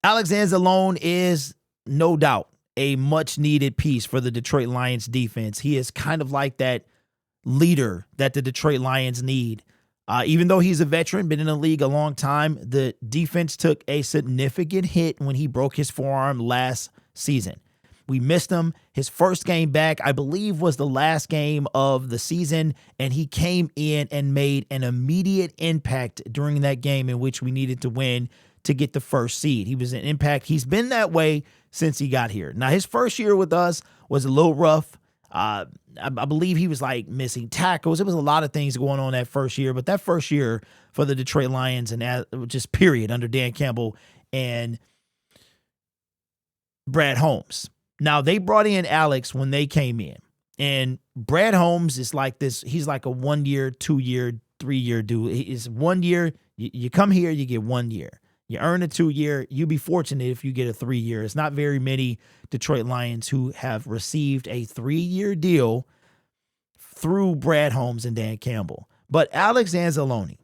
Alex Anzalone is no doubt a much needed piece for the Detroit Lions defense. He is kind of like that leader that the Detroit Lions need. Even though he's a veteran, been in the league a long time, the defense took a significant hit when he broke his forearm last season. We missed him. His first game back, I believe, was the last game of the season, and he came in and made an immediate impact during that game in which we needed to win to get the first seed. He was an impact. He's been that way since he got here. Now, his first year with us was a little rough. I believe he was like missing tackles. It was a lot of things going on that first year, but that first year for the Detroit Lions and just period under Dan Campbell and Brad Holmes. Now, they brought in Alex when they came in, and Brad Holmes is like this. He's like a 1 year, 2 year, 3 year dude. It's 1 year. You come here, you get 1 year. You earn a 2 year. You'd be fortunate if you get a 3 year. It's not very many Detroit Lions who have received a 3-year deal through Brad Holmes and Dan Campbell. But Alex Anzalone.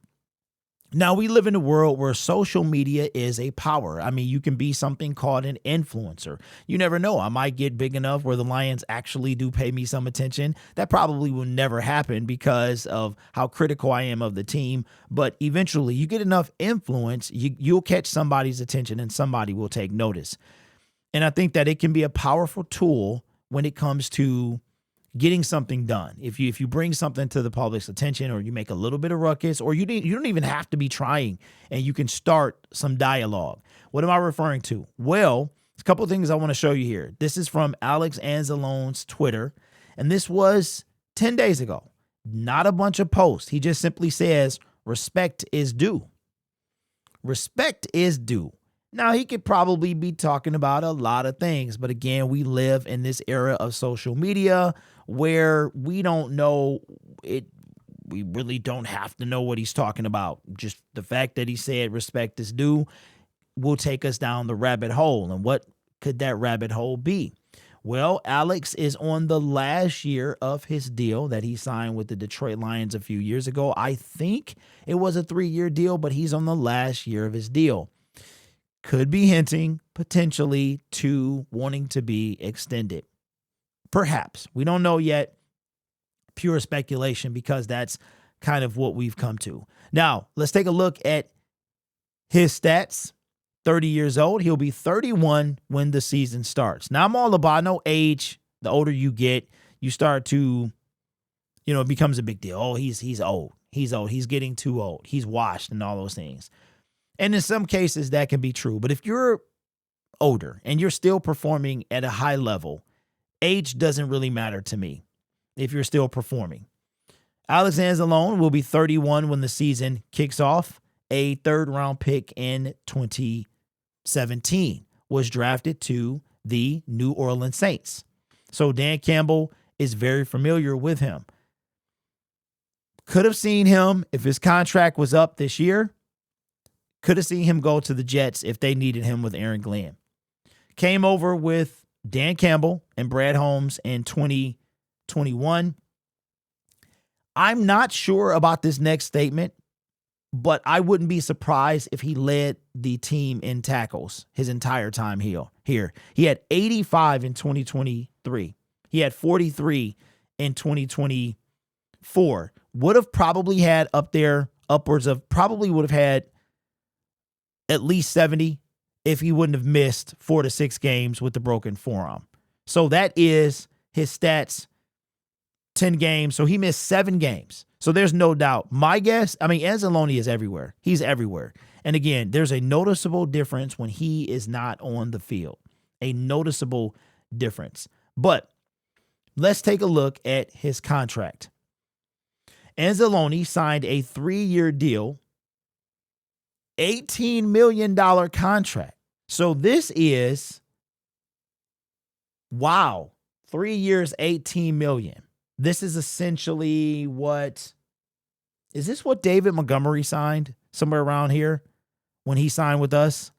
Now, we live in a world where social media is a power. I mean, you can be something called an influencer. You never know. I might get big enough where the Lions actually do pay me some attention. That probably will never happen because of how critical I am of the team. But eventually, you get enough influence, you'll catch somebody's attention and somebody will take notice. And I think that it can be a powerful tool when it comes to getting something done. If you bring something to the public's attention, or you make a little bit of ruckus, or you don't even have to be trying, and you can start some dialogue. What am I referring to? Well, a couple of things I want to show you here. This is from Alex Anzalone's Twitter, and this was 10 days ago. Not a bunch of posts. He just simply says, respect is due. Respect is due. Now, he could probably be talking about a lot of things, but again, we live in this era of social media where we don't know it. We really don't have to know what he's talking about. Just the fact that he said respect is due will take us down the rabbit hole. And what could that rabbit hole be? Well, Alex is on the last year of his deal that he signed with the Detroit Lions a few years ago. I think it was a 3-year deal, but he's on the last year of his deal. Could be hinting potentially to wanting to be extended. Perhaps. We don't know yet. Pure speculation, because that's kind of what we've come to. Now, let's take a look at his stats. 30 years old. He'll be 31 when the season starts. Now, I'm all about no age. The older you get, you start to, it becomes a big deal. Oh, he's old. He's old. He's getting too old. He's washed and all those things. And in some cases, that can be true. But if you're older and you're still performing at a high level, age doesn't really matter to me if you're still performing. Alex Anzalone will be 31 when the season kicks off. A third-round pick in 2017 was drafted to the New Orleans Saints. So Dan Campbell is very familiar with him. Could have seen him if his contract was up this year. Could have seen him go to the Jets if they needed him with Aaron Glenn. Came over with Dan Campbell and Brad Holmes in 2021. I'm not sure about this next statement, but I wouldn't be surprised if he led the team in tackles his entire time here. He had 85 in 2023. He had 43 in 2024. Would have probably had probably would have had at least 70 if he wouldn't have missed 4 to 6 games with the broken forearm. So that is his stats, 10 games. So he missed 7 games. So there's no doubt. My guess, Anzalone is everywhere. He's everywhere. And again, there's a noticeable difference when he is not on the field. A noticeable difference. But let's take a look at his contract. Anzalone signed a 3-year deal, $18 million contract. So this is, 3 years, $18 million. This is essentially is this what David Montgomery signed somewhere around here when he signed with us?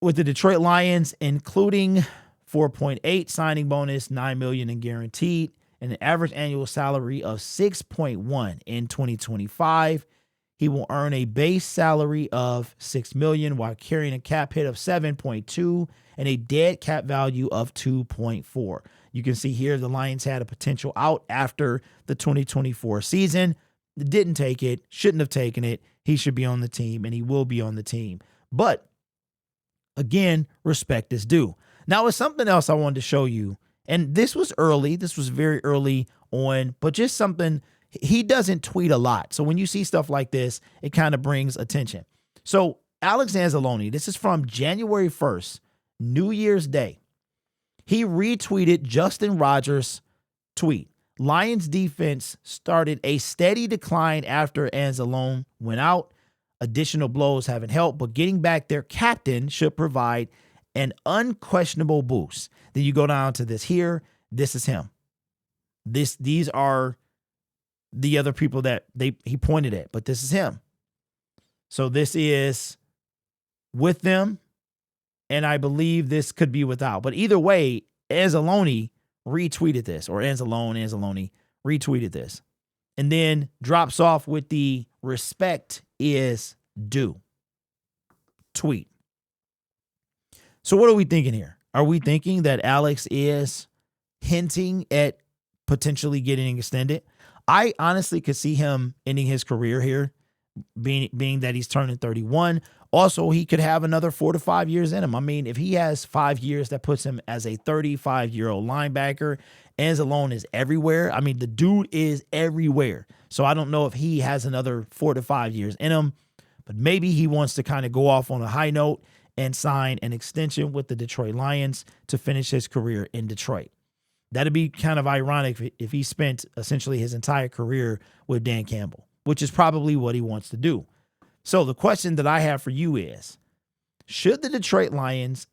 With the Detroit Lions, including 4.8 signing bonus, $9 million in guaranteed, and an average annual salary of 6.1 in 2025. He will earn a base salary of $6 million while carrying a cap hit of 7.2 and a dead cap value of 2.4. You can see here the Lions had a potential out after the 2024 season. Didn't take it, shouldn't have taken it. He should be on the team, and he will be on the team. But again, respect is due. Now, it's something else I wanted to show you, and this was early. This was very early on, but just something. He doesn't tweet a lot. So when you see stuff like this, it kind of brings attention. So Alex Anzalone, this is from January 1st, New Year's Day. He retweeted Justin Rogers' tweet. Lions defense started a steady decline after Anzalone went out. Additional blows haven't helped, but getting back their captain should provide an unquestionable boost. Then you go down to this here. This is him. These are the other people that he pointed at, but this is him. So this is with them, and I believe this could be without. But either way, Anzalone retweeted this, or Anzalone retweeted this, and then drops off with the respect is due tweet. So what are we thinking here? Are we thinking that Alex is hinting at potentially getting extended? I honestly could see him ending his career here, being that he's turning 31. Also, he could have another 4 to 5 years in him. I mean, if he has 5 years, that puts him as a 35-year-old linebacker. Anzalone is everywhere. I mean, the dude is everywhere. So I don't know if he has another 4 to 5 years in him, but maybe he wants to kind of go off on a high note and sign an extension with the Detroit Lions to finish his career in Detroit. That'd be kind of ironic if he spent essentially his entire career with Dan Campbell, which is probably what he wants to do. So the question that I have for you is, should the Detroit Lions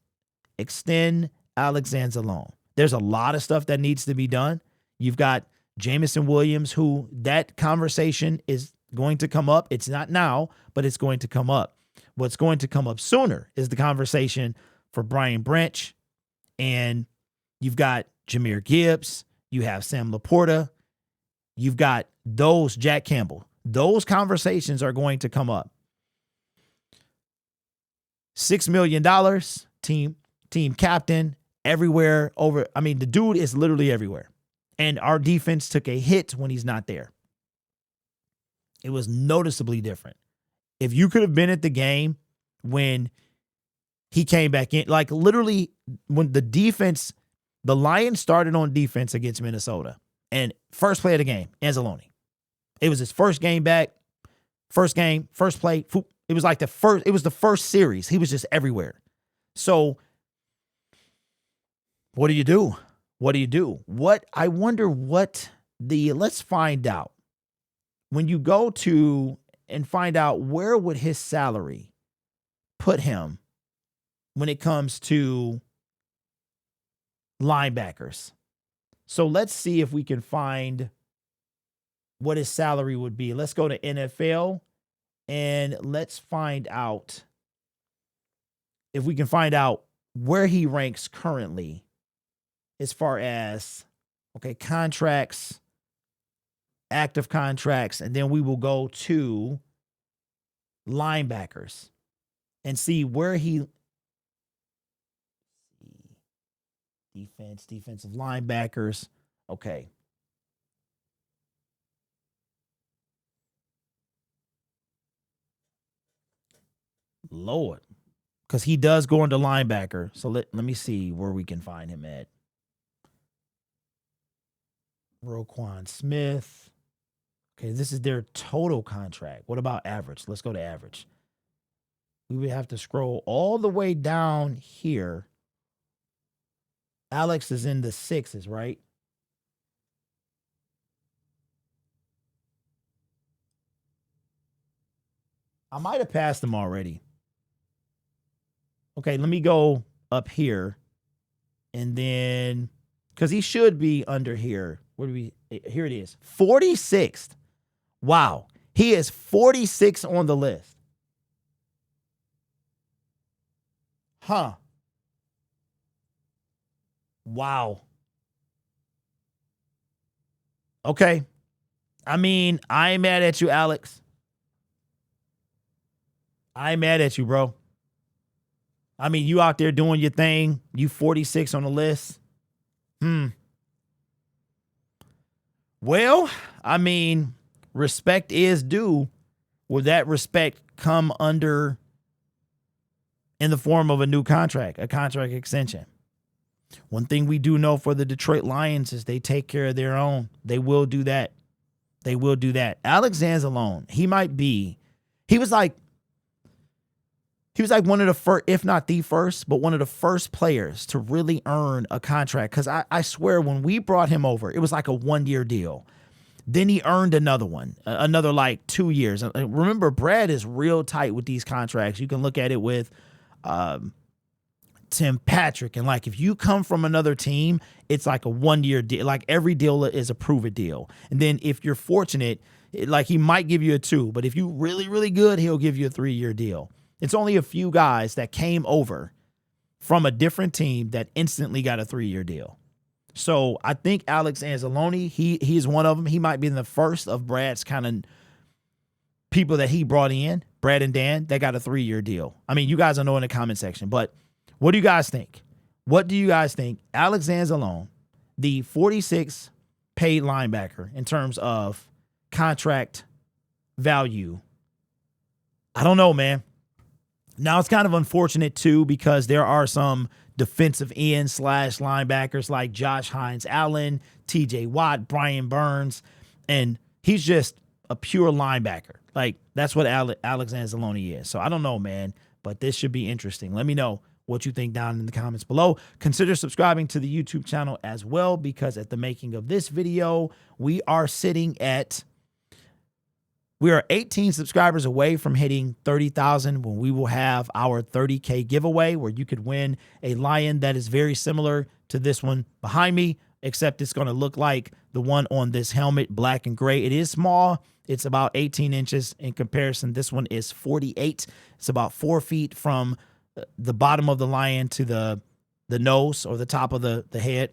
extend Alex Anzalone? There's a lot of stuff that needs to be done. You've got Jamison Williams, who that conversation is going to come up. It's not now, but it's going to come up. What's going to come up sooner is the conversation for Brian Branch, and you've got Jahmyr Gibbs, you have Sam Laporta, you've got those Jack Campbell. Those conversations are going to come up. $6 million, team captain, everywhere over. I mean, the dude is literally everywhere. And our defense took a hit when he's not there. It was noticeably different. If you could have been at the game when he came back in, like literally when the Lions started on defense against Minnesota, and first play of the game, Anzalone. It was his first game back, first game, first play. It was like the first series. He was just everywhere. So what do you do? I wonder let's find out. When you go to and find out where would his salary put him when it comes to linebackers. So let's see if we can find what his salary would be. Let's go to NFL and let's find out if we can find out where he ranks currently as far as, contracts, active contracts, and then we will go to linebackers and see where he defensive linebackers. Okay. Lord. Because he does go into linebacker. So let me see where we can find him at. Roquan Smith. Okay, this is their total contract. What about average? Let's go to average. We would have to scroll all the way down here. Alex is in the 6s, right? I might have passed him already. Okay, let me go up here. And then, because he should be under here. Here it is. 46th. Wow. He is 46 on the list. Huh. Wow. Okay. I mean, I ain't mad at you, Alex. I ain't mad at you, bro. I mean, you out there doing your thing. You 46 on the list. Well, I mean, respect is due. Will that respect come under in the form of a new contract, a contract extension? One thing we do know for the Detroit Lions is they take care of their own. They will do that. They will do that. Alex Anzalone, he was like one of the first, if not the first, but one of the first players to really earn a contract. Because I swear when we brought him over, it was like a 1-year deal. Then he earned another one, another like 2 years. Remember, Brad is real tight with these contracts. You can look at it with Tim Patrick. And like if you come from another team, it's like a 1-year deal. Like every deal is a prove it deal. And then if you're fortunate, like he might give you a 2. But if you're really, really good, he'll give you a 3-year deal. It's only a few guys that came over from a different team that instantly got a 3-year deal. So I think Alex Anzalone, he's one of them. He might be the first of Brad's kind of people that he brought in, Brad and Dan, that got a 3-year deal. I mean, you guys will know in the comment section. But what do you guys think? What do you guys think? Alex Anzalone, the 46 paid linebacker in terms of contract value. I don't know, man. Now, it's kind of unfortunate, too, because there are some defensive end / linebackers like Josh Hines Allen, TJ Watt, Brian Burns, and he's just a pure linebacker. Like, that's what Alex Anzalone is. So, I don't know, man, but this should be interesting. Let me know what you think down in the comments below. Consider subscribing to the YouTube channel as well, because at the making of this video, we are 18 subscribers away from hitting 30,000 when we will have our 30K giveaway where you could win a lion that is very similar to this one behind me, except it's going to look like the one on this helmet, black and gray. It is small. It's about 18 inches in comparison. This one is 48. It's about 4 feet from the bottom of the lion to the nose or the top of the head.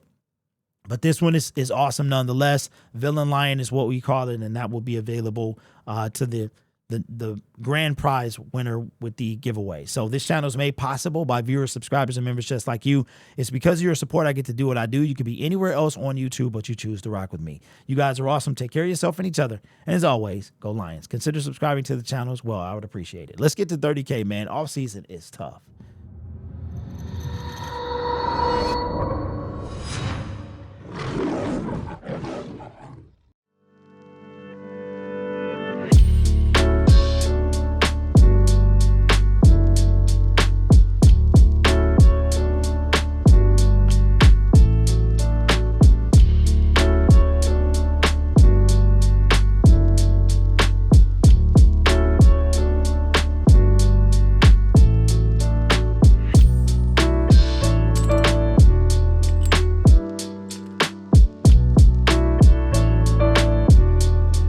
But this one is awesome nonetheless. Villain Lion is what we call it, and that will be available to the grand prize winner with the giveaway. So this channel is made possible by viewers, subscribers, and members just like you. It's because of your support I get to do what I do. You could be anywhere else on YouTube, but you choose to rock with me. You guys are awesome. Take care of yourself and each other. And as always, go Lions. Consider subscribing to the channel as well. I would appreciate it. Let's get to 30K, man. Off season is tough.